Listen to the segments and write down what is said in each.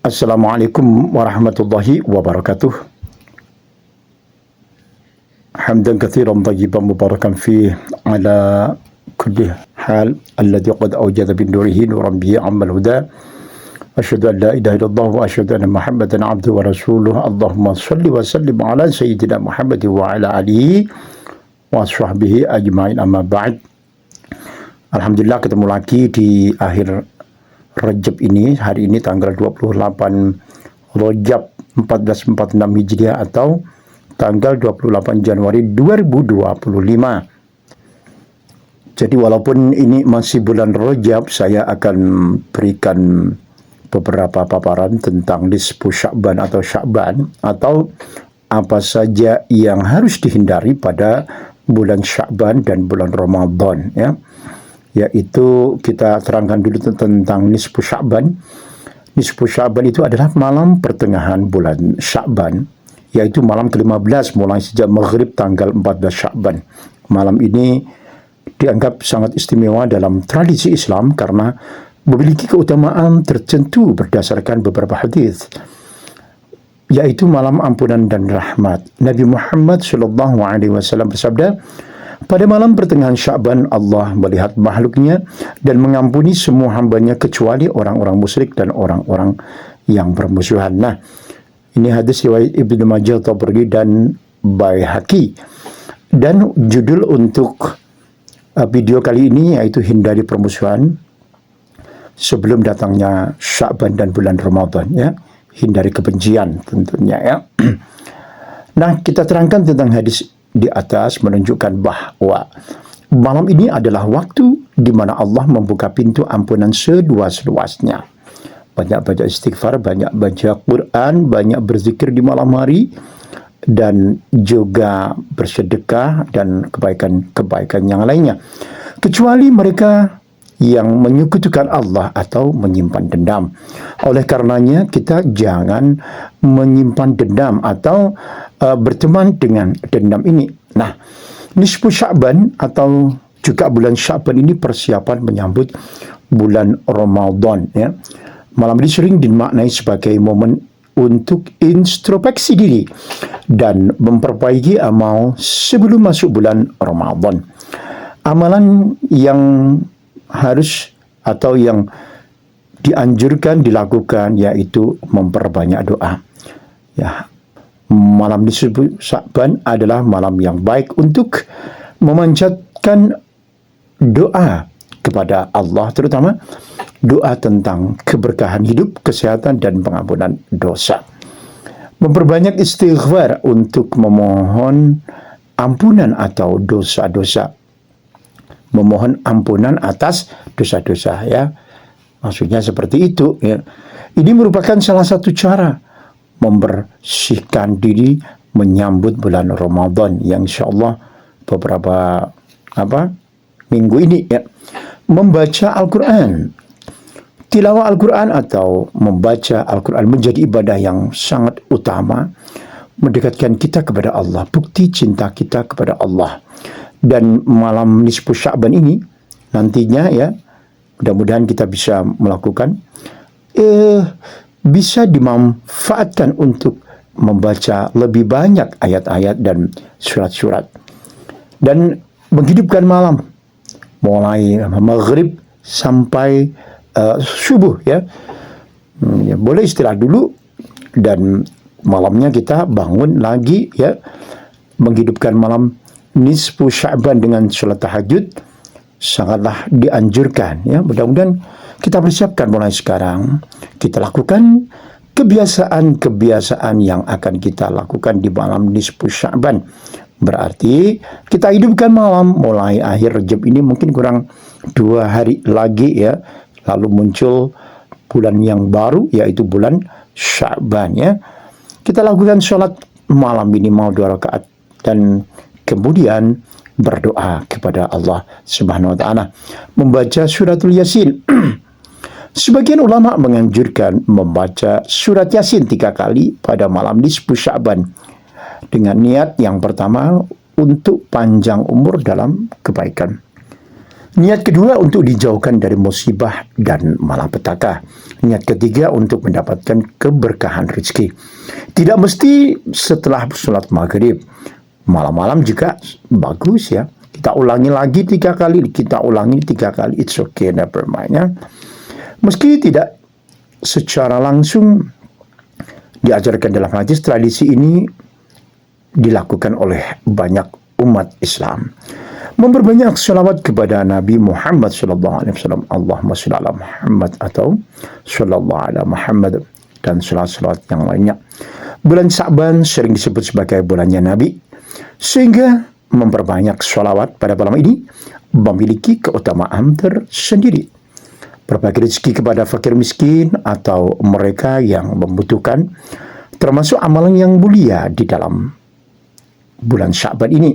Assalamualaikum warahmatullahi wabarakatuh. Hamdan katsiran tayyiban mubarakan fih ala kulli hal alladhi qad awjada bin nurihi nuran bihi ammal huda. Asyhadu an la ilaha illallah wa asyhadu anna Muhammadan abduhu wa rasuluh. Allahumma shalli wa sallim ala sayyidina Muhammad wa ala alihi wa sahbihi ajmain, amma ba'd. Alhamdulillah ketemu lagi di akhir Rajab ini, hari ini tanggal 28 Rajab 1446 Hijriah atau tanggal 28 Januari 2025. Jadi walaupun ini masih bulan Rajab, saya akan berikan beberapa paparan tentang nisfu Sya'ban atau apa saja yang harus dihindari pada bulan Sya'ban dan bulan Ramadan, ya. Yaitu kita terangkan dulu tentang nisfu Sya'ban. Nisfu Sya'ban itu adalah malam pertengahan bulan Sya'ban, yaitu malam ke-15 mulai sejak maghrib tanggal 14 Sya'ban. Malam ini dianggap sangat istimewa dalam tradisi Islam karena memiliki keutamaan tertentu berdasarkan beberapa hadis, yaitu malam ampunan dan rahmat. Nabi Muhammad SAW bersabda, pada malam pertengahan Sya'ban Allah melihat makhluknya dan mengampuni semua hambanya kecuali orang-orang musyrik dan orang-orang yang bermusuhan. Nah, ini hadis riwayat Ibnu Majah, Tabrani dan Baihaqi. Dan judul untuk video kali ini yaitu hindari permusuhan sebelum datangnya Sya'ban dan bulan Ramadan, ya. Hindari kebencian tentunya, ya. Nah, kita terangkan tentang hadis di atas menunjukkan bahwa malam ini adalah waktu di mana Allah membuka pintu ampunan seluas-luasnya. Banyak baca istighfar, banyak baca Quran, banyak berzikir di malam hari, dan juga bersedekah dan kebaikan-kebaikan yang lainnya. Kecuali mereka yang menyekutukan Allah atau menyimpan dendam. Oleh karenanya kita jangan menyimpan dendam atau berteman dengan dendam ini. Nah, nisfu Sya'ban atau juga bulan Sya'ban ini persiapan menyambut bulan Ramadan, ya. Malam ini sering dimaknai sebagai momen untuk introspeksi diri dan memperbaiki amal sebelum masuk bulan Ramadan. Amalan yang harus atau yang dianjurkan dilakukan yaitu memperbanyak doa. Ya, malam disebut Sya'ban adalah malam yang baik untuk memanjatkan doa kepada Allah, terutama doa tentang keberkahan hidup, kesehatan, dan pengampunan dosa. Memperbanyak istighfar untuk memohon ampunan atau dosa-dosa. Memohon ampunan atas dosa-dosa, ya. Maksudnya seperti itu, ya. Ini merupakan salah satu cara membersihkan diri menyambut bulan Ramadan yang insyaallah beberapa minggu ini, ya. Membaca Al-Quran. Tilawah Al-Quran atau membaca Al-Quran menjadi ibadah yang sangat utama, mendekatkan kita kepada Allah, bukti cinta kita kepada Allah. Dan malam nisfu Sya'ban ini nantinya, ya, mudah-mudahan kita bisa melakukan, bisa dimanfaatkan untuk membaca lebih banyak ayat-ayat dan surat-surat dan menghidupkan malam mulai maghrib sampai subuh, ya. Boleh istirahat dulu dan malamnya kita bangun lagi, ya, menghidupkan malam nisfu Sya'ban dengan sholat tahajud sangatlah dianjurkan, ya. Mudah-mudahan kita persiapkan mulai sekarang, kita lakukan kebiasaan-kebiasaan yang akan kita lakukan di malam nisfu Sya'ban. Berarti kita hidupkan malam mulai akhir Rajab ini, mungkin kurang 2 hari lagi, ya, lalu muncul bulan yang baru yaitu bulan Sya'ban, ya. Kita lakukan sholat malam minimal 2 rakaat dan kemudian berdoa kepada Allah Subhanahu wa Ta'ala, membaca suratul Yasin. Sebagian ulama menganjurkan membaca surat Yasin 3 kali pada malam nisfu Sya'ban dengan niat yang pertama untuk panjang umur dalam kebaikan. Niat kedua untuk dijauhkan dari musibah dan malapetaka. Niat ketiga untuk mendapatkan keberkahan rezeki. Tidak mesti setelah sholat maghrib. Malam-malam juga bagus ya. Kita ulangi lagi 3 kali, kita ulangi 3 kali. It's okay, never mind ya. Meski tidak secara langsung diajarkan dalam hadis, tradisi ini dilakukan oleh banyak umat Islam. Memperbanyak salawat kepada Nabi Muhammad sallallahu alaihi wasallam. Allahumma shalli ala Muhammad atau sallallahu ala Muhammad, dan salawat yang lainnya. Bulan Sya'ban sering disebut sebagai bulannya Nabi, sehingga memperbanyak salawat pada bulan ini memiliki keutamaan tersendiri. Berbagi rezeki kepada fakir miskin atau mereka yang membutuhkan termasuk amalan yang mulia di dalam bulan Sya'ban ini.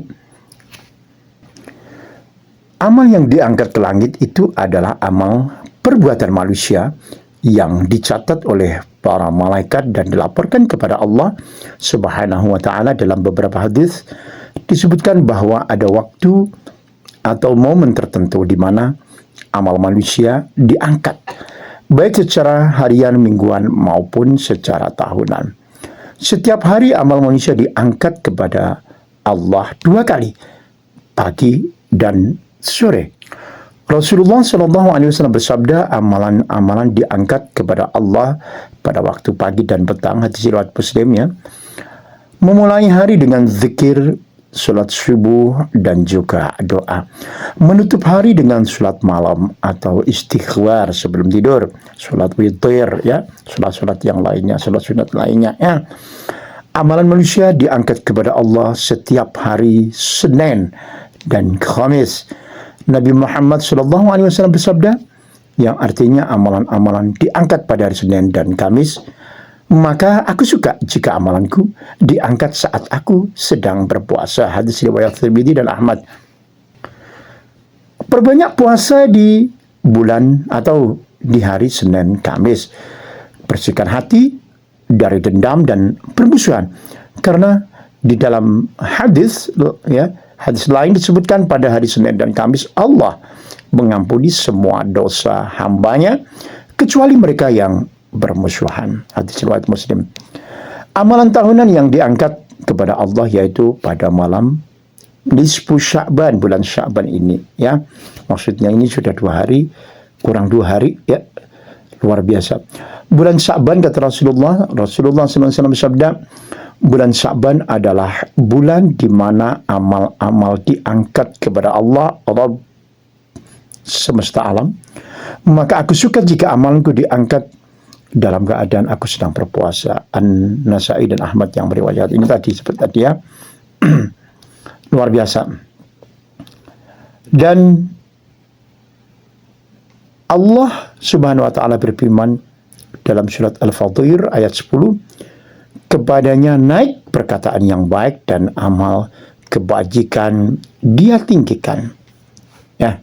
Amal yang diangkat ke langit itu adalah amal perbuatan manusia yang dicatat oleh para malaikat dan dilaporkan kepada Allah Subhanahu wa taala. Dalam beberapa hadis disebutkan bahwa ada waktu atau momen tertentu di mana amal manusia diangkat, baik secara harian, mingguan maupun secara tahunan. Setiap hari amal manusia diangkat kepada Allah 2 kali, pagi dan sore. Rasulullah SAW bersabda, amalan-amalan diangkat kepada Allah pada waktu pagi dan petang. Hadis riwayat Muslim ya. Memulai hari dengan zikir, salat subuh dan juga doa. Menutup hari dengan salat malam atau istighfar sebelum tidur, salat witir ya, salat-salat yang lainnya, salat sunat lainnya ya. Amalan manusia diangkat kepada Allah setiap hari Senin dan Khamis. Nabi Muhammad SAW bersabda, yang artinya amalan-amalan diangkat pada hari Senin dan Kamis, maka aku suka jika amalanku diangkat saat aku sedang berpuasa. Hadis riwayat Tirmidzi dan Ahmad. Perbanyak puasa di bulan atau di hari Senin Kamis. Bersihkan hati dari dendam dan permusuhan. Karena di dalam hadis ya, hadis lain disebutkan pada hari Senin dan Kamis Allah mengampuni semua dosa hambanya kecuali mereka yang bermusuhan. Hadis riwayat Muslim. Amalan tahunan yang diangkat kepada Allah yaitu pada malam nisfu Sya'ban, bulan Sya'ban ini ya. Maksudnya ini sudah 2 hari, kurang 2 hari ya. Luar biasa. Bulan Sya'ban kata Rasulullah SAW bersabda, bulan Sya'ban adalah bulan di mana amal-amal diangkat kepada Allah semesta alam. Maka aku suka jika amalku diangkat dalam keadaan aku sedang berpuasa. An-Nasai dan Ahmad yang meriwayat ini tadi seperti tadi ya. Luar biasa. Dan Allah Subhanahu wa taala berfirman dalam surat Al-Fatir ayat 10, kepadanya naik perkataan yang baik dan amal kebajikan dia tinggikan. Ya.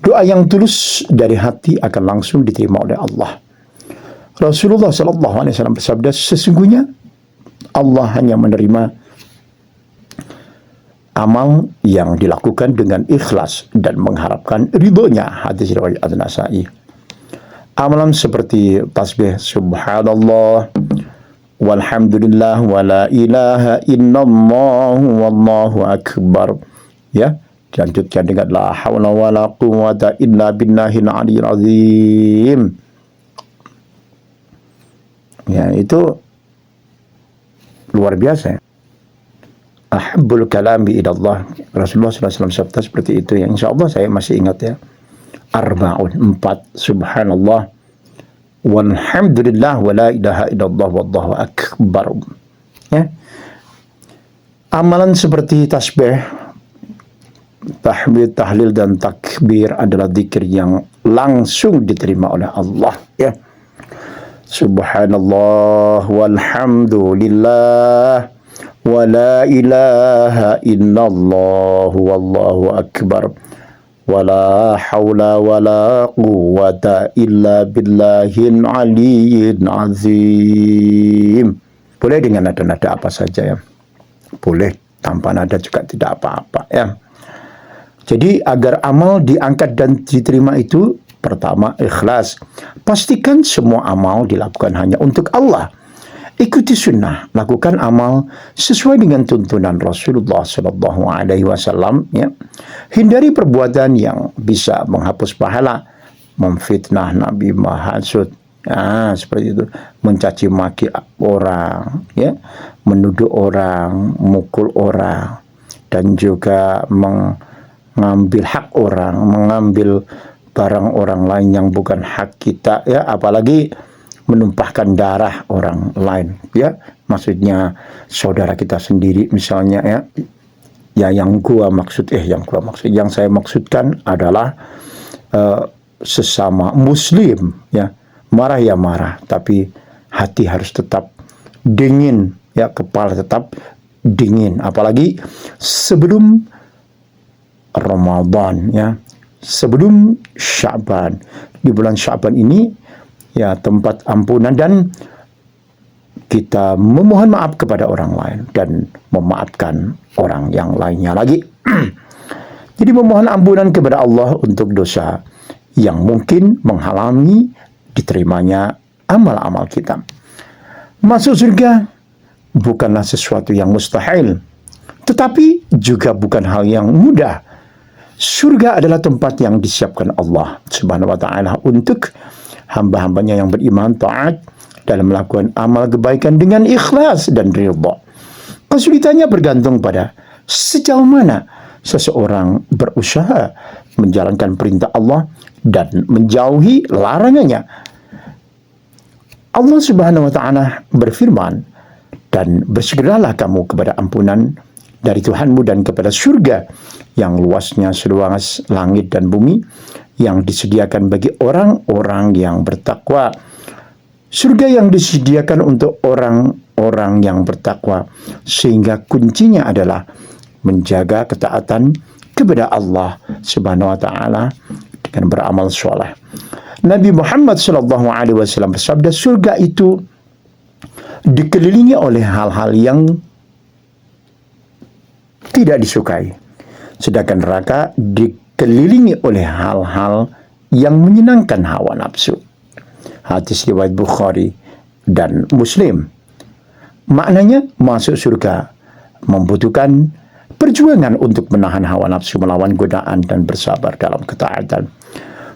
Doa yang tulus dari hati akan langsung diterima oleh Allah. Rasulullah SAW bersabda, sesungguhnya Allah hanya menerima amal yang dilakukan dengan ikhlas dan mengharapkan ridhonya. Hadis riwayat An-Nasai. Amalan seperti tasbih subhanallah walhamdulillah wala ilaha illallah wallahu akbar ya, dilanjutkan dengan la haula wala quwwata illa billahil aliyyil azim. Ya, itu luar biasa. Ahabbul kalami ilallah. Rasulullah SAW sabda seperti itu ya. InsyaAllah saya masih ingat ya. Arba'un, 4 subhanallah walhamdulillah wala ilaha illallah wallahu akbar. Ya. Amalan seperti tasbih, tahmid, tahlil dan takbir adalah zikir yang langsung diterima oleh Allah ya. Subhanallah walhamdulillah wa la ilaha illallah wallahu akbar wa la hawla wa la quwwata illa billahil aliyyil azim. Boleh dengan nada-nada apa saja ya. Boleh tanpa nada juga tidak apa-apa ya. Jadi agar amal diangkat dan diterima itu, pertama ikhlas. Pastikan semua amal dilakukan hanya untuk Allah. Ikuti sunnah, lakukan amal sesuai dengan tuntunan Rasulullah Sallallahu Alaihi Wasallam. Ya. Hindari perbuatan yang bisa menghapus pahala, memfitnah Nabi, menghasut, seperti itu, mencaci maki orang, ya, menuduh orang, mukul orang, dan juga mengambil hak orang, mengambil barang orang lain yang bukan hak kita, ya, apalagi menumpahkan darah orang lain, ya, maksudnya saudara kita sendiri misalnya, ya, yang saya maksudkan adalah sesama muslim, ya, marah ya marah, tapi hati harus tetap dingin, ya, kepala tetap dingin, apalagi sebelum Ramadan, ya, sebelum Sya'ban. Di bulan Sya'ban ini, ya, tempat ampunan dan kita memohon maaf kepada orang lain dan memaafkan orang yang lainnya lagi. Jadi memohon ampunan kepada Allah untuk dosa yang mungkin menghalangi diterimanya amal-amal kita. Masuk surga bukanlah sesuatu yang mustahil, tetapi juga bukan hal yang mudah. Surga adalah tempat yang disiapkan Allah Subhanahu wa Ta'ala untuk hamba-hambanya yang beriman, taat dalam melakukan amal kebaikan dengan ikhlas dan ridha. Kesulitannya bergantung pada sejauh mana seseorang berusaha menjalankan perintah Allah dan menjauhi larangannya. Allah Subhanahu wa Ta'ala berfirman, dan bersegeralah kamu kepada ampunan dari Tuhanmu dan kepada surga yang luasnya seluas langit dan bumi, yang disediakan bagi orang-orang yang bertakwa. Surga yang disediakan untuk orang-orang yang bertakwa, sehingga kuncinya adalah menjaga ketaatan kepada Allah Subhanahu wa Ta'ala dengan beramal soleh. Nabi Muhammad sallallahu alaihi wasallam bersabda, surga itu dikelilingi oleh hal-hal yang tidak disukai, sedangkan neraka dikelilingi oleh hal-hal yang menyenangkan hawa nafsu. Hadis riwayat Bukhari dan Muslim. Maknanya, masuk surga membutuhkan perjuangan untuk menahan hawa nafsu, melawan godaan dan bersabar dalam ketaatan.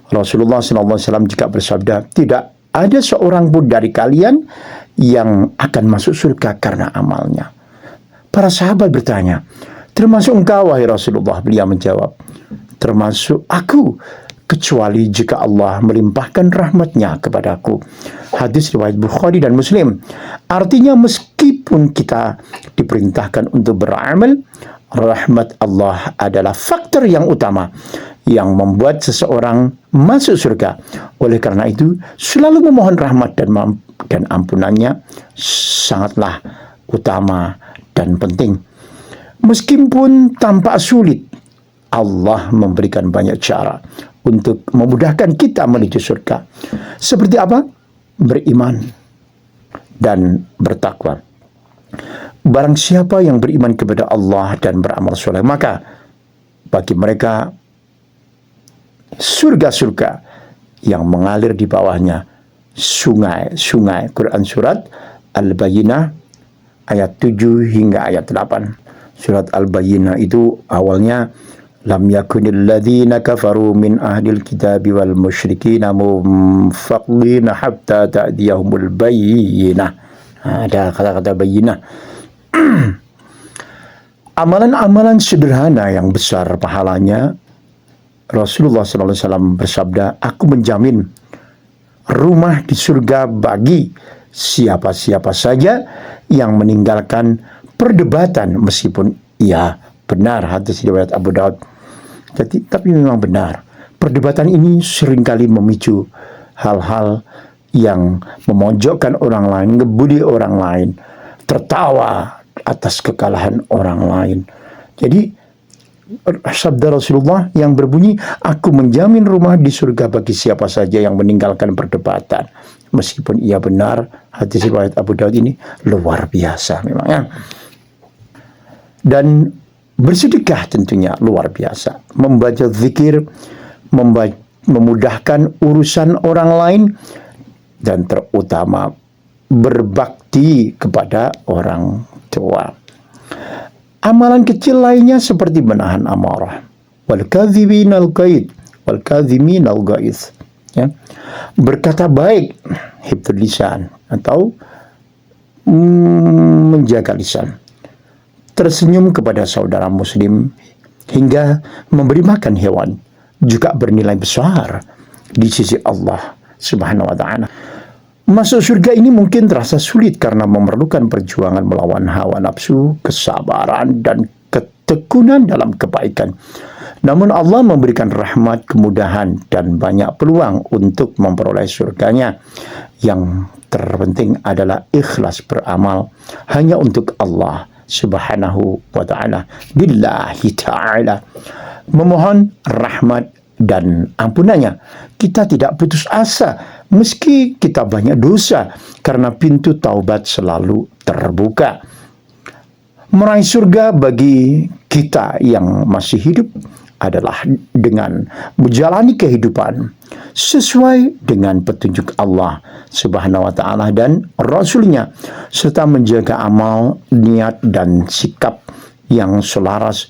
Rasulullah SAW juga bersabda, tidak ada seorang pun dari kalian yang akan masuk surga karena amalnya. Para sahabat bertanya, termasuk engkau wahai Rasulullah? Beliau menjawab, termasuk aku, kecuali jika Allah melimpahkan rahmatnya kepadaku. Hadis riwayat Bukhari dan Muslim. Artinya, meskipun kita diperintahkan untuk beramal, rahmat Allah adalah faktor yang utama yang membuat seseorang masuk surga. Oleh karena itu, selalu memohon rahmat dan ampunannya sangatlah utama dan penting. Meskipun tampak sulit, Allah memberikan banyak cara untuk memudahkan kita menuju surga. Seperti apa? Beriman dan bertakwa. Barang siapa yang beriman kepada Allah dan beramal soleh, maka bagi mereka surga-surga yang mengalir di bawahnya sungai-sungai. Quran surat Al-Bayyinah ayat 7 hingga ayat 8. Surat Al-Bayyinah itu awalnya, lam yakunil ladzina kafaru min ahlil kitabi wal musyrikina munfaqina hatta ta'diyahumul bayyinah. Ada kata-kata bayyinah. Amalan-amalan sederhana yang besar pahalanya. Rasulullah SAW bersabda, aku menjamin rumah di surga bagi siapa-siapa saja yang meninggalkan perdebatan meskipun ia benar. Hadis riwayat Abu Daud. Tapi memang benar, perdebatan ini seringkali memicu hal-hal yang memojokkan orang lain, ngebully orang lain, tertawa atas kekalahan orang lain. Jadi sabda Rasulullah yang berbunyi, aku menjamin rumah di surga bagi siapa saja yang meninggalkan perdebatan meskipun ia benar. Hadis riwayat Abu Daud ini luar biasa memang, ya. Dan Bersedekah tentunya luar biasa. Membaca zikir, memudahkan urusan orang lain, dan terutama berbakti kepada orang tua. Amalan kecil lainnya seperti menahan amarah. Wal kadhiminal ghaid, wal kadhiminal ghaid. Ya. Berkata baik, hifdzul lisan, atau menjaga lisan. Tersenyum kepada saudara muslim hingga memberi makan hewan juga bernilai besar di sisi Allah Subhanahu wa taala. Masuk surga ini mungkin terasa sulit karena memerlukan perjuangan melawan hawa nafsu, kesabaran dan ketekunan dalam kebaikan. Namun Allah memberikan rahmat, kemudahan dan banyak peluang untuk memperoleh surganya. Yang terpenting adalah ikhlas beramal hanya untuk Allah Subhanahu wa ta'ala, billahi ta'ala, memohon rahmat dan ampunannya. Kita tidak putus asa meski kita banyak dosa, karena pintu taubat selalu terbuka. Meraih surga bagi kita yang masih hidup adalah dengan menjalani kehidupan sesuai dengan petunjuk Allah Subhanahu wa ta'ala dan Rasulnya, serta menjaga amal, niat, dan sikap yang selaras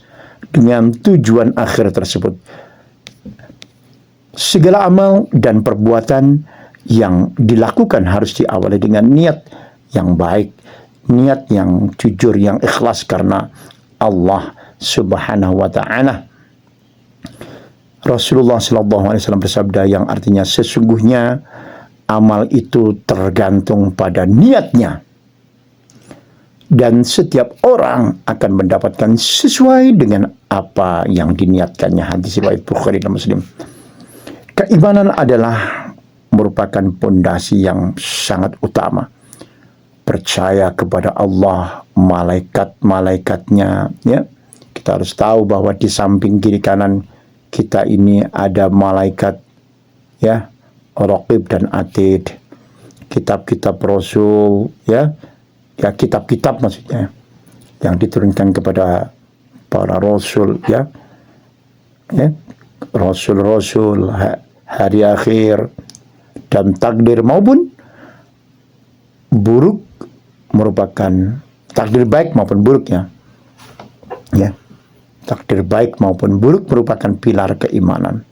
dengan tujuan akhir tersebut. Segala amal dan perbuatan yang dilakukan harus diawali dengan niat yang baik, niat yang jujur, yang ikhlas karena Allah Subhanahu wa ta'ala. Rasulullah SAW bersabda yang artinya sesungguhnya amal itu tergantung pada niatnya, dan setiap orang akan mendapatkan sesuai dengan apa yang diniatkannya. Hadis riwayat Bukhari dan Muslim. Keimanan adalah merupakan pondasi yang sangat utama. Percaya kepada Allah, malaikat-malaikatnya, ya. Kita harus tahu bahwa di samping kiri kanan kita ini ada malaikat, ya, Raqib dan Atid, kitab-kitab Rasul, ya, kitab-kitab maksudnya yang diturunkan kepada para Rasul, ya, Rasul-Rasul, hari akhir, dan takdir maupun buruk merupakan takdir baik maupun buruknya, ya. Takdir baik maupun buruk merupakan pilar keimanan.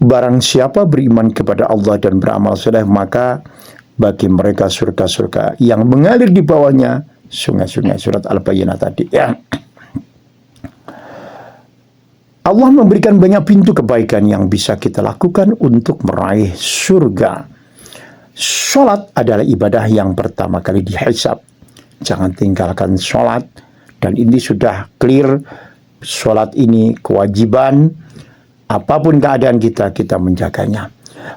Barang siapa beriman kepada Allah dan beramal saleh, maka bagi mereka surga-surga yang mengalir di bawahnya sungai-sungai. Surat Al-Bayyinah tadi, ya. Allah memberikan banyak pintu kebaikan yang bisa kita lakukan untuk meraih surga. Sholat adalah ibadah yang pertama kali dihisab. Jangan tinggalkan sholat, dan ini sudah clear. Sholat ini kewajiban. Apapun keadaan kita menjaganya.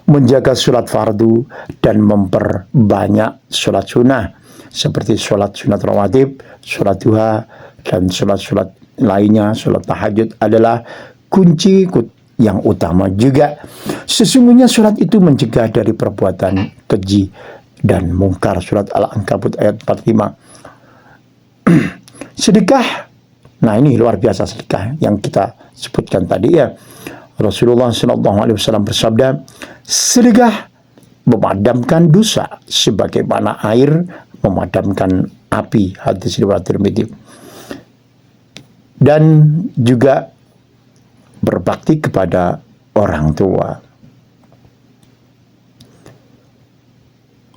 Menjaga sholat fardu dan memperbanyak sholat sunnah, seperti sholat sunat rawatib, sholat duha, dan sholat-sholat lainnya. Sholat tahajud adalah kunci yang utama juga. Sesungguhnya sholat itu mencegah dari perbuatan keji dan mungkar. Surat Al-Ankabut ayat 45. Sedekah. Nah, ini luar biasa sedekah yang kita sebutkan tadi, ya. Rasulullah SAW bersabda, sedekah memadamkan dosa sebagaimana air memadamkan api. Hadis riwayat Tirmidzi. Dan juga berbakti kepada orang tua.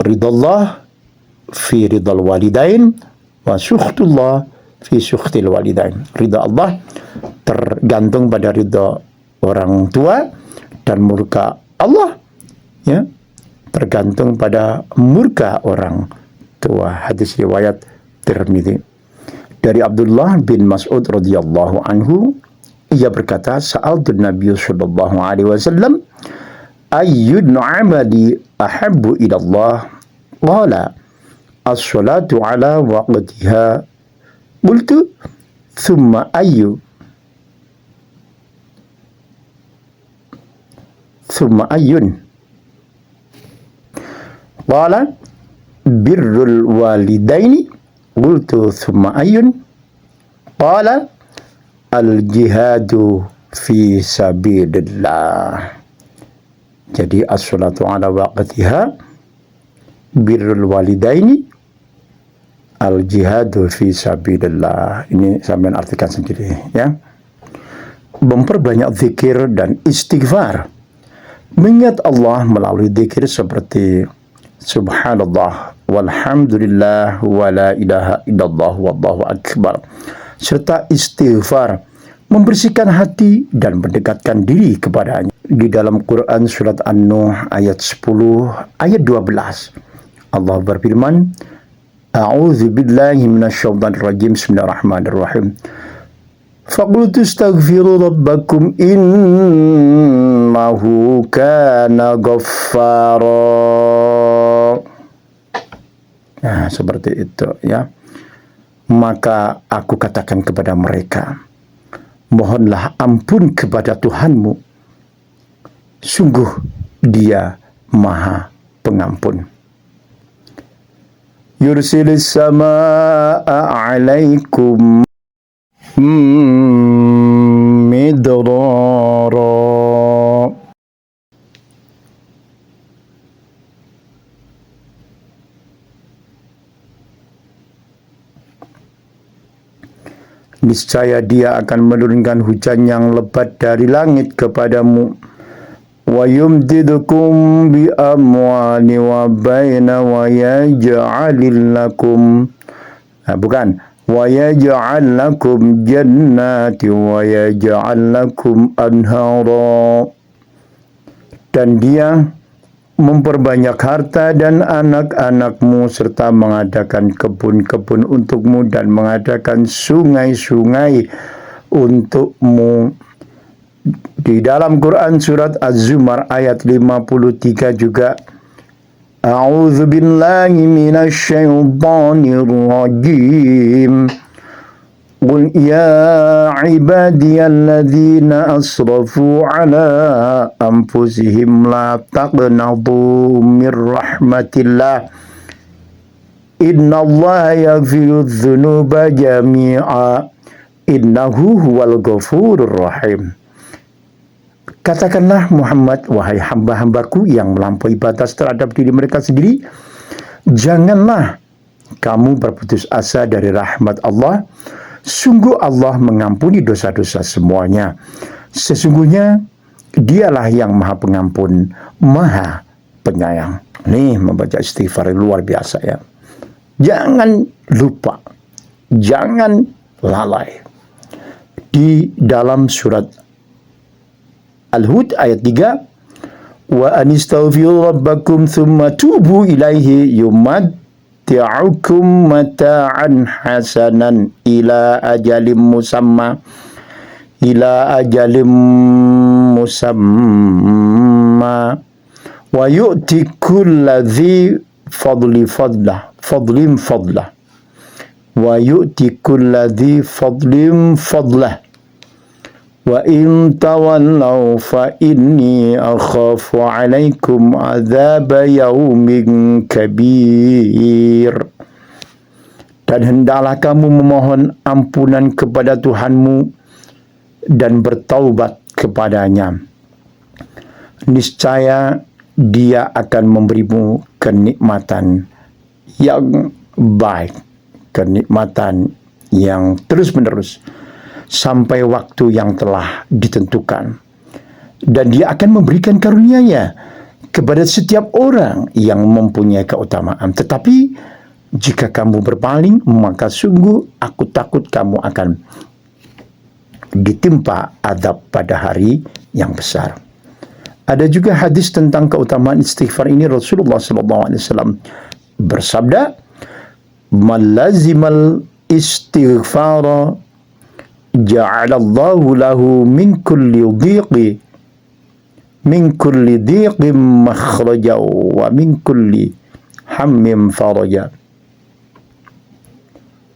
Ridallah fi ridal walidain wa sukhtullah fi sukhtil walidain. Ridha Allah tergantung pada ridha orang tua, dan murka Allah, ya, tergantung pada murka orang tua. Hadis riwayat Tirmidzi. Dari Abdullah bin Mas'ud radhiyallahu anhu, ia berkata, sa'altu Nabi sallallahu alaihi wasallam, ayyun amali ahabbu ila Allah? Qala as-salatu ala waqtiha. Qultu thumma ayyu? Thumma ayyun? Qala birrul walidaini. Qultu thumma ayyun? Qala al-jihadu fi sabilillah. Jadi as-salatu ala waqtiha, birrul walidaini, al-jihadu fi sabilillah. Ini sampean artikan sendiri ya. Memperbanyak zikir dan istighfar. Mengingat Allah melalui zikir seperti subhanallah walhamdulillah wa la ilaha illallah wallahu akbar, serta istighfar, membersihkan hati dan mendekatkan diri kepadanya. Di dalam Quran surat An-Nuh ayat 10 ayat 12 Allah berfirman, a'udzu billahi minasyaitonir rajim, bismillahirrahmanirrahim, faqultu astaghfiru rabbakum innahu kana ghaffara. Nah, seperti itu ya. Maka aku katakan kepada mereka, mohonlah ampun kepada Tuhanmu, sungguh Dia Maha Pengampun. Yursilis samaa'a 'alaikum midrara. Niscaya Dia akan menurunkan hujan yang lebat dari langit kepadamu. Wa yumdidukum bi amwali wa baina wa yaj'alil lakum, bukan, wa yaj'al lakum jannati wa yaj'al lakum anhara. Dan Dia memperbanyak harta dan anak-anakmu, serta mengadakan kebun-kebun untukmu dan mengadakan sungai-sungai untukmu. Di dalam Quran surat Az-Zumar ayat 53 juga, a'udzu billahi minasy syaithanir rajim. Qul ya ibadiyalladzina asrafu ala anfusihim la taqnatu mir rahmatillah. Innallaha yaghfiru dzunuba jami'a. Innahu huwal ghafurur rahim. Katakanlah Muhammad, wahai hamba-hambaku yang melampaui batas terhadap diri mereka sendiri, janganlah kamu berputus asa dari rahmat Allah. Sungguh Allah mengampuni dosa-dosa semuanya. Sesungguhnya Dialah yang Maha Pengampun, Maha Penyayang. Nih, membaca istighfar luar biasa ya. Jangan lupa, jangan lalai. Di dalam surat Al-Hud ayat 3, wa anistaghfiru rabbakum thumma tubu ilaihi yumatti'ukum mata'an hasanan ila ajalim musamma wa yu'ti kulladzi fadlin fadlah wa in tawallaw fa inni akhafu 'alaikum 'adzaba yaumin kabir. Dan hendaklah kamu memohon ampunan kepada Tuhanmu dan bertaubat kepadanya. Niscaya Dia akan memberimu kenikmatan yang baik, kenikmatan yang terus-menerus sampai waktu yang telah ditentukan. Dan Dia akan memberikan karunia-Nya kepada setiap orang yang mempunyai keutamaan. Tetapi jika kamu berpaling, maka sungguh aku takut kamu akan ditimpa adab pada hari yang besar. Ada juga hadis tentang keutamaan istighfar ini. Rasulullah SAW bersabda, "Man lazimal istighfara ja'alallahu lahu min kulli dhiqin makhraja wa min kulli hammin faraja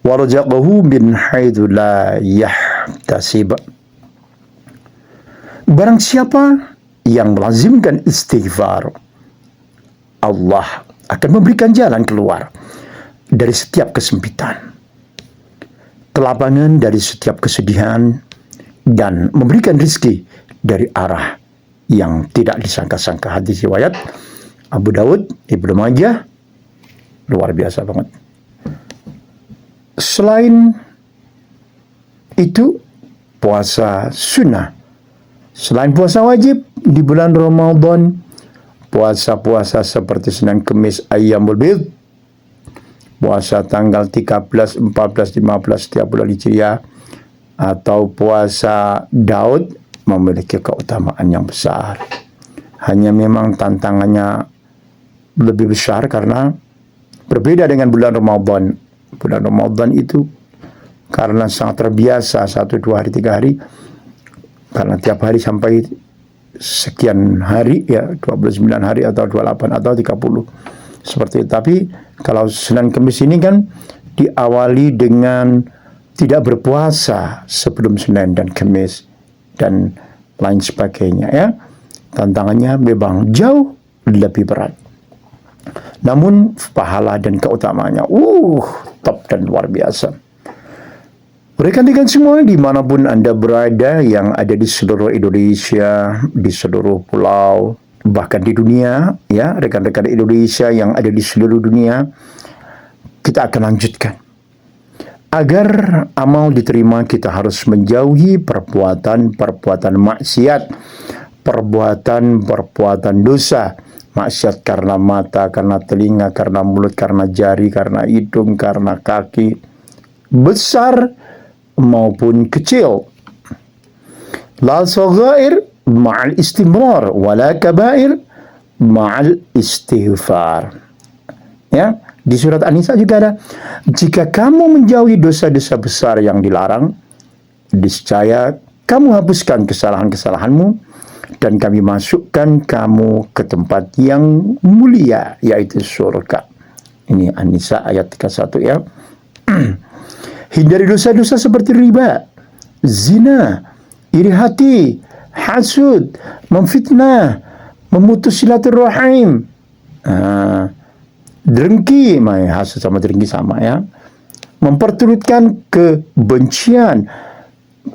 wa razaqahu min haitsu la yahtasib." Barang siapa yang melazimkan istighfar, Allah akan memberikan jalan keluar dari setiap kesempitan, kelapangan dari setiap kesedihan, dan memberikan rezeki dari arah yang tidak disangka-sangka. Hadis riwayat Abu Dawud, Ibnu Majah, luar biasa banget. Selain itu, puasa sunnah. Selain puasa wajib di bulan Ramadan, puasa-puasa seperti Senin, Kemis, Ayyamul Bid, puasa tanggal 13, 14, 15 setiap bulan Hijriah, atau puasa Daud memiliki keutamaan yang besar. Hanya memang tantangannya lebih besar karena berbeda dengan bulan Ramadan. Bulan Ramadan itu karena sangat terbiasa 1, 2 hari, 3 hari, karena tiap hari sampai sekian hari, ya 29 hari atau 28 atau 30 seperti itu. Tapi kalau Senin Kemis ini kan diawali dengan tidak berpuasa sebelum Senin dan Kemis dan lain sebagainya, ya. Tantangannya memang jauh lebih berat. Namun pahala dan keutamaannya top dan luar biasa. Rekan-rekan semua dimanapun Anda berada, yang ada di seluruh Indonesia, di seluruh pulau, bahkan di dunia, ya, rekan-rekan Indonesia yang ada di seluruh dunia, kita akan lanjutkan. Agar amal diterima, kita harus menjauhi perbuatan-perbuatan maksiat, perbuatan-perbuatan dosa. Maksiat karena mata, karena telinga, karena mulut, karena jari, karena hidung, karena kaki, besar maupun kecil. La saghair ma'al istimrar, wala kabair ma'al istighfar. Ya, di surat An-Nisa juga ada, jika kamu menjauhi dosa-dosa besar yang dilarang, niscaya kamu hapuskan kesalahan-kesalahanmu dan kami masukkan kamu ke tempat yang mulia, yaitu surga. Ini An-Nisa ayat 31, ya. Hindari dosa-dosa seperti riba, zina, iri hati, hasud, memfitnah, memutus silaturahim, dengki, hasud sama dengki sama, ya. Memperturutkan kebencian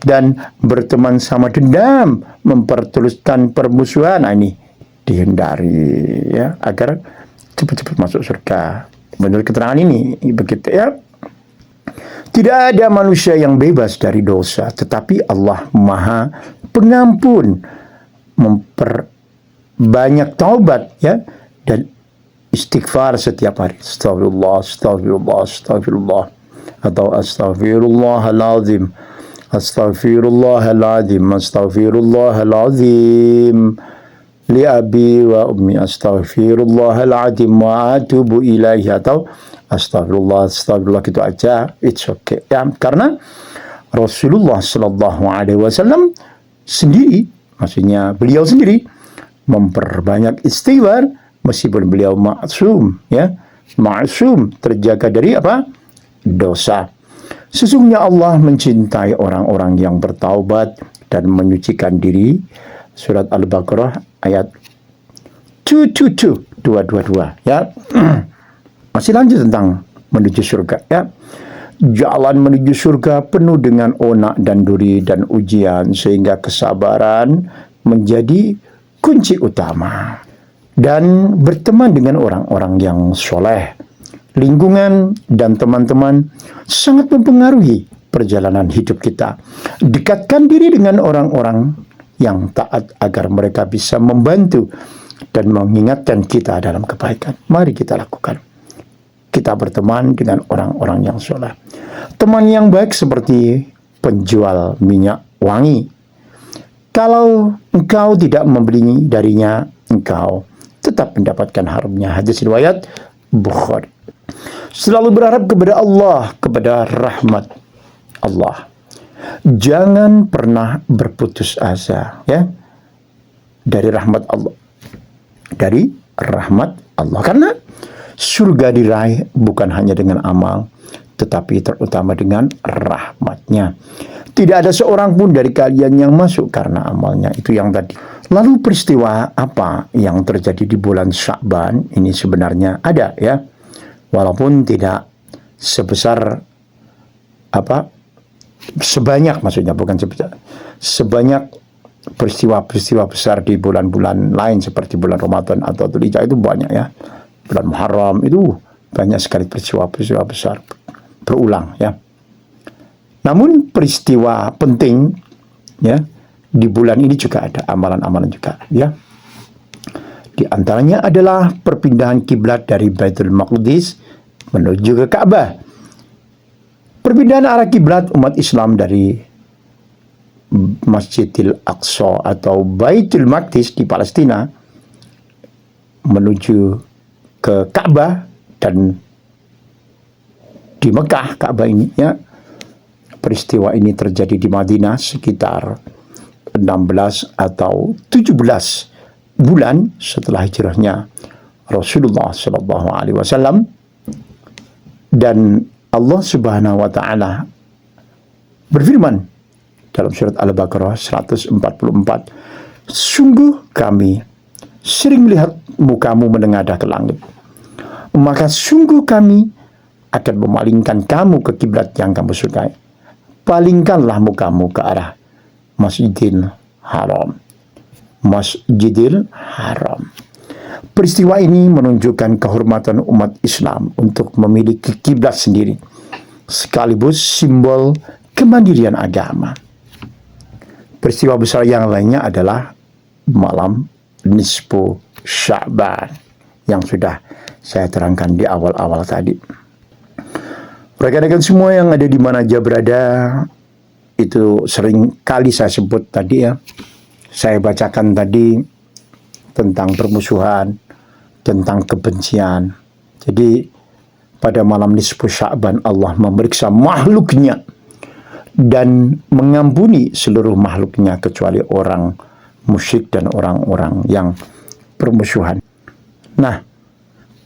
dan berteman sama dendam, mempertuluskan permusuhan. Nah, ini dihindari, ya, agar cepat-cepat masuk surga. Menurut keterangan ini begitu, ya. Tidak ada manusia yang bebas dari dosa, tetapi Allah Maha Pengampun, memperbanyak taubat, ya, dan istighfar setiap hari. Astagfirullah, astagfirullah, astagfirullah, atau astaghfirullahalazim, astaghfirullahalazim, astaghfirullahalazim li abi wa ummi, astaghfirullahalazim wa atubu ilaihi, atau astagfirullah, astagfirullah, gitu aja, it's okay, ya. Karena Rasulullah Sallallahu Alaihi Wasallam sendiri, maksudnya beliau sendiri, memperbanyak istighfar meskipun beliau maksum, ya, maksum, terjaga dari apa? Dosa. Sesungguhnya Allah mencintai orang-orang yang bertaubat dan menyucikan diri. Surat Al-Baqarah ayat 222, ya. Masih lanjut tentang menuju surga, ya. Jalan menuju surga penuh dengan onak dan duri dan ujian, sehingga kesabaran menjadi kunci utama. Dan berteman dengan orang-orang yang soleh, lingkungan dan teman-teman sangat mempengaruhi perjalanan hidup kita. Dekatkan diri dengan orang-orang yang taat agar mereka bisa membantu dan mengingatkan kita dalam kebaikan. Mari kita lakukan. Kita berteman dengan orang-orang yang soleh. Teman yang baik seperti penjual minyak wangi. Kalau engkau tidak membeli darinya, engkau tetap mendapatkan harumnya. Hadis riwayat Bukhari. Selalu berharap kepada Allah, kepada rahmat Allah. Jangan pernah berputus asa, ya, dari rahmat Allah. Dari rahmat Allah. Karena surga diraih bukan hanya dengan amal, tetapi terutama dengan rahmatnya. Tidak ada seorang pun dari kalian yang masuk karena amalnya. Itu yang tadi. Lalu peristiwa apa yang terjadi di bulan Sya'ban ini sebenarnya ada, ya. Walaupun tidak sebesar sebanyak, maksudnya bukan sebanyak peristiwa-peristiwa besar di bulan-bulan lain seperti bulan Ramadan atau Dzulhijjah itu banyak ya. Bulan Muharram itu banyak sekali peristiwa-peristiwa besar berulang ya. Namun peristiwa penting ya di bulan ini juga ada amalan-amalan juga ya. Di antaranya adalah perpindahan kiblat dari Baitul Maqdis menuju ke Ka'bah. Perpindahan arah kiblat umat Islam dari Masjidil Aqsa atau Baitul Maqdis di Palestina menuju ke Ka'bah dan di Mekah Ka'bah ini ya. Peristiwa ini terjadi di Madinah sekitar 16 atau 17 bulan setelah hijrahnya Rasulullah Sallallahu Alaihi Wasallam, dan Allah Subhanahu Wa Taala berfirman dalam surat Al-Baqarah 144, sungguh kami sering melihat mukamu menengadah ke langit, maka sungguh kami akan memalingkan kamu ke kiblat yang kamu sukai. Palingkanlah mukamu ke arah Masjidil Haram. Masjidil Haram. Peristiwa ini menunjukkan kehormatan umat Islam untuk memiliki kiblat sendiri, sekaligus simbol kemandirian agama. Peristiwa besar yang lainnya adalah malam nisfu Sya'ban yang sudah saya terangkan di awal-awal tadi. Rekan-rekan semua yang ada di mana aja berada, itu sering kali saya sebut tadi ya. Saya bacakan tadi tentang permusuhan, tentang kebencian. Jadi pada malam nisfu Sya'ban Allah memeriksa makhluknya dan mengampuni seluruh makhluknya kecuali orang musyrik dan orang-orang yang permusuhan. Nah,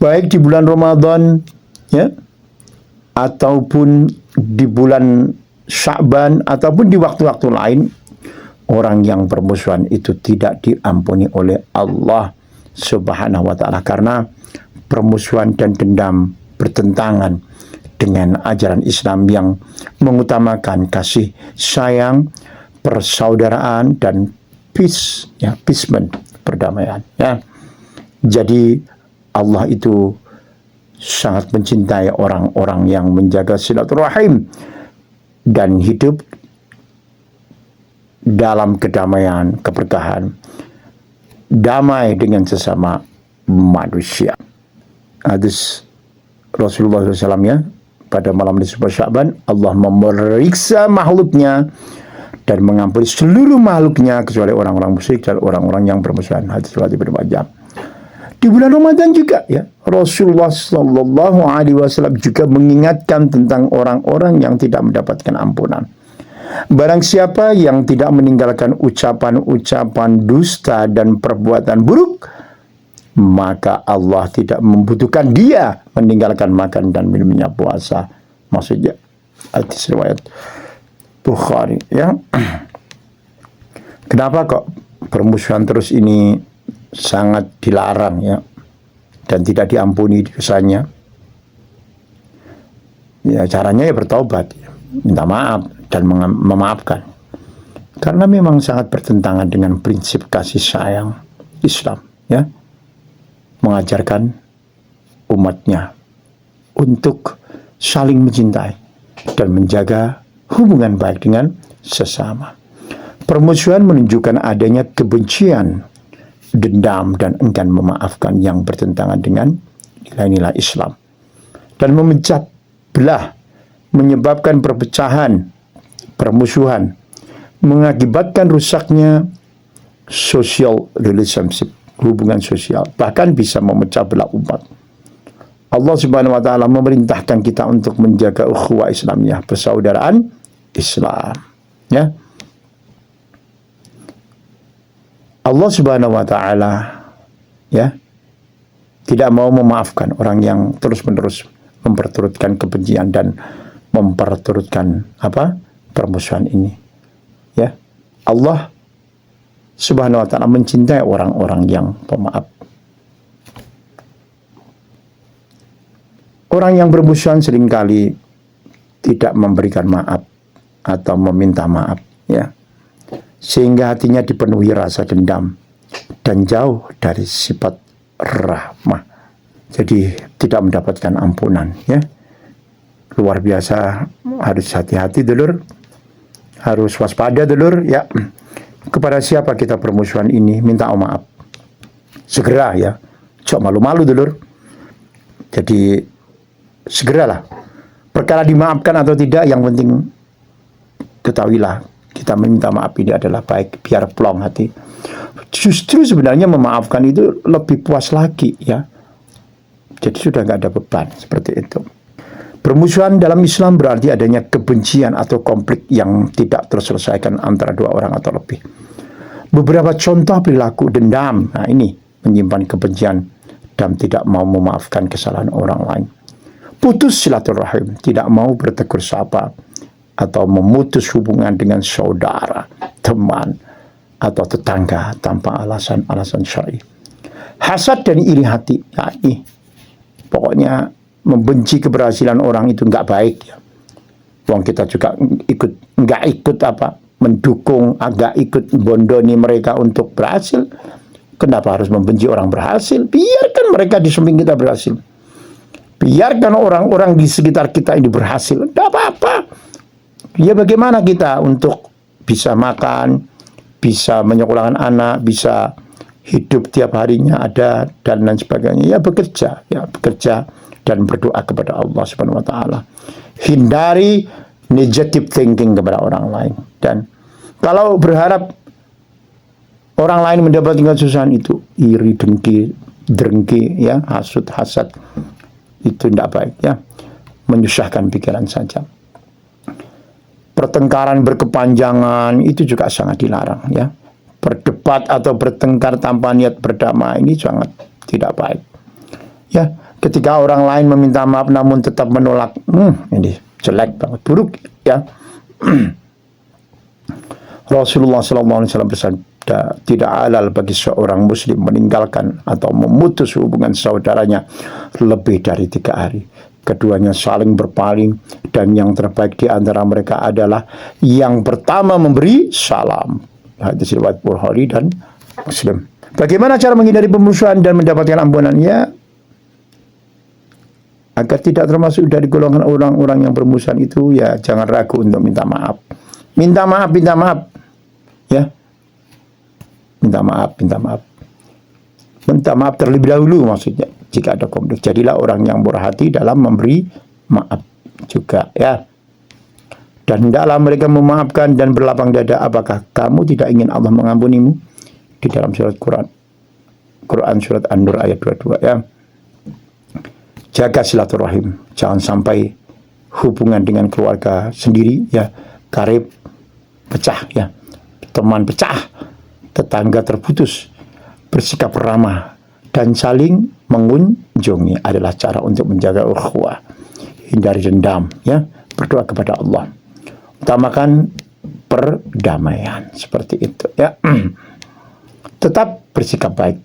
baik di bulan Ramadan ya, ataupun di bulan Sya'ban ataupun di waktu-waktu lain, orang yang permusuhan itu tidak diampuni oleh Allah Subhanahu wa Ta'ala, karena permusuhan dan dendam bertentangan dengan ajaran Islam yang mengutamakan kasih sayang, persaudaraan, dan peace, ya, peacement, perdamaian. Ya. Jadi Allah itu sangat mencintai orang-orang yang menjaga silaturahim dan hidup dalam kedamaian, keberkahan, damai dengan sesama manusia. Hadis Rasulullah SAW ya, pada malam nisfu Sya'ban Allah memeriksa makhluknya dan mengampuni seluruh makhluknya kecuali orang-orang musyrik dan orang-orang yang bermusuhan. Hadis riwayat Ibnu Majah. Di bulan Ramadan juga ya, Rasulullah Sallallahu Alaihi Wasallam juga mengingatkan tentang orang-orang yang tidak mendapatkan ampunan. Barang siapa yang tidak meninggalkan ucapan-ucapan dusta dan perbuatan buruk, maka Allah tidak membutuhkan dia meninggalkan makan dan minumnya puasa. Maksudnya hadis riwayat Bukhari ya. Kenapa kok permusuhan terus ini sangat dilarang ya, dan tidak diampuni dosanya? Ya caranya ya bertobat, ya, minta maaf dan memaafkan. Karena memang sangat bertentangan dengan prinsip kasih sayang Islam ya. Mengajarkan umatnya untuk saling mencintai dan menjaga hubungan baik dengan sesama. Permusuhan menunjukkan adanya kebencian, dendam, dan enggan memaafkan yang bertentangan dengan nilai-nilai Islam, dan memecah belah, menyebabkan perpecahan, permusuhan, mengakibatkan rusaknya social relationship, hubungan sosial, bahkan bisa memecah belah umat. Allah Subhanahu wa Ta'ala memerintahkan kita untuk menjaga ukhuwah Islamiyah, persaudaraan Islam ya. Allah Subhanahu wa Ta'ala ya tidak mau memaafkan orang yang terus-menerus memperturutkan kebencian dan memperturutkan permusuhan ini ya. Allah Subhanahu wa Ta'ala mencintai orang-orang yang pemaaf. Orang yang bermusuhan seringkali tidak memberikan maaf atau meminta maaf, ya. Sehingga hatinya dipenuhi rasa dendam dan jauh dari sifat rahmah. Jadi tidak mendapatkan ampunan, ya. Luar biasa, harus hati-hati dulur. Harus waspada dulur, ya. Kepada siapa kita permusuhan ini, minta maaf. Segera, ya. Jangan malu-malu dulur. Jadi segeralah. Perkara dimaafkan atau tidak, yang penting ketahuilah kita meminta maaf ini adalah baik, biar plong hati. Justru sebenarnya memaafkan itu lebih puas lagi, ya. Jadi sudah nggak ada beban seperti itu. Permusuhan dalam Islam berarti adanya kebencian atau konflik yang tidak terselesaikan antara dua orang atau lebih. Beberapa contoh perilaku dendam, nah ini menyimpan kebencian dan tidak mau memaafkan kesalahan orang lain. Putus silaturahim, tidak mau bertegur sapa atau memutus hubungan dengan saudara, teman, atau tetangga tanpa alasan-alasan syar'i. Hasad dan iri hati, nah ini pokoknya membenci keberhasilan orang itu nggak baik, ya. Wong kita juga nggak ikut mendukung, agak ikut bondoni mereka untuk berhasil. Kenapa harus membenci orang berhasil? Biarkan mereka di samping kita berhasil. Biarkan orang-orang di sekitar kita ini berhasil. Tidak apa-apa. Ya bagaimana kita untuk bisa makan, bisa menyekolahkan anak, bisa hidup tiap harinya ada, dan lain sebagainya. Ya bekerja dan berdoa kepada Allah Subhanahu wa taala. Hindari negative thinking kepada orang lain. Dan kalau berharap orang lain mendapatkan kesusahan itu, iri, dengki, ya, hasud, hasad, itu tidak baik, ya. Menyusahkan pikiran saja. Pertengkaran berkepanjangan itu juga sangat dilarang, ya. Berdebat atau bertengkar tanpa niat berdamai ini sangat tidak baik, ya. Ketika orang lain meminta maaf namun tetap menolak, ini jelek banget, buruk, ya. Rasulullah SAW bersabda, tidak halal bagi seorang muslim meninggalkan atau memutus hubungan saudaranya lebih dari 3 hari. Keduanya saling berpaling, dan yang terbaik di antara mereka adalah yang pertama memberi salam. Hadis riwayat Bukhari dan Muslim. Bagaimana cara menghindari permusuhan dan mendapatkan ampunannya? Agar tidak termasuk dari golongan orang-orang yang bermusuhan itu, ya jangan ragu untuk minta maaf. Minta maaf. Ya. Minta maaf. Minta maaf terlebih dahulu maksudnya. Jika ada konflik, jadilah orang yang berhati dalam memberi maaf juga, ya. Dan hendaklah mereka memaafkan dan berlapang dada. Apakah kamu tidak ingin Allah mengampunimu? Di dalam surat Quran surat An-Nur ayat 22, ya. Jaga silaturahim, jangan sampai hubungan dengan keluarga sendiri, ya, karib pecah, ya, teman pecah, tetangga terputus. Bersikap ramah dan saling mengunjungi adalah cara untuk menjaga ukhuwah. Hindari dendam, ya, berdoa kepada Allah. Utamakan perdamaian, seperti itu, ya. Tetap bersikap baik.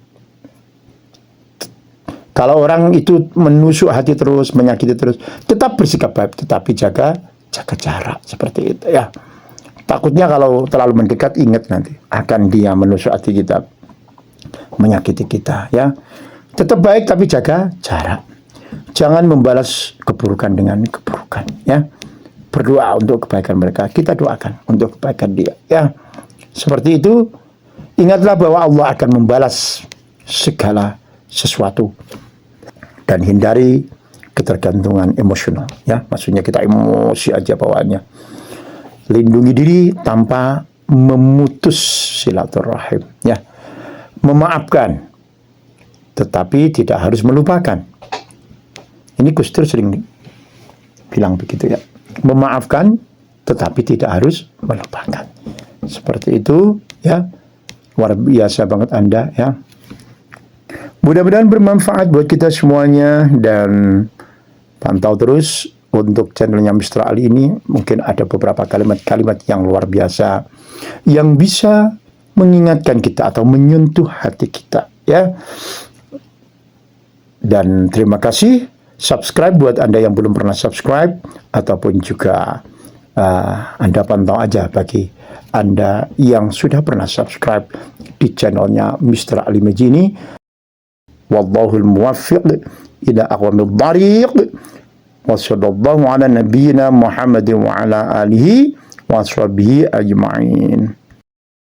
Kalau orang itu menusuk hati terus, menyakiti terus, tetap bersikap baik, tetapi jaga jarak, seperti itu, ya. Takutnya kalau terlalu mendekat, ingat nanti akan dia menusuk hati kita, menyakiti kita, ya. Tetap baik tapi jaga jarak. Jangan membalas keburukan dengan keburukan, ya. Berdoa untuk kebaikan mereka, kita doakan untuk kebaikan dia, ya. Seperti itu. Ingatlah bahwa Allah akan membalas segala sesuatu. Dan hindari ketergantungan emosional, ya. Maksudnya kita emosi aja bawaannya. Lindungi diri tanpa memutus silaturahim, ya. Memaafkan, tetapi tidak harus melupakan. Ini Gus Dur sering bilang begitu, ya. Memaafkan, tetapi tidak harus melupakan. Seperti itu, ya. Luar biasa banget Anda, ya. Mudah-mudahan bermanfaat buat kita semuanya, dan pantau terus untuk channelnya Mr. Ali ini. Mungkin ada beberapa kalimat-kalimat yang luar biasa yang bisa mengingatkan kita atau menyentuh hati kita, ya. Dan terima kasih, subscribe buat Anda yang belum pernah subscribe, ataupun juga Anda pantau aja bagi Anda yang sudah pernah subscribe di channelnya Mr. Ali Majini. Wallahul muwaffiq ila aqwamid dhariq. Wa sallallahu ala nabiyyina Muhammadin wa ala alihi wa sahbihi ajma'in.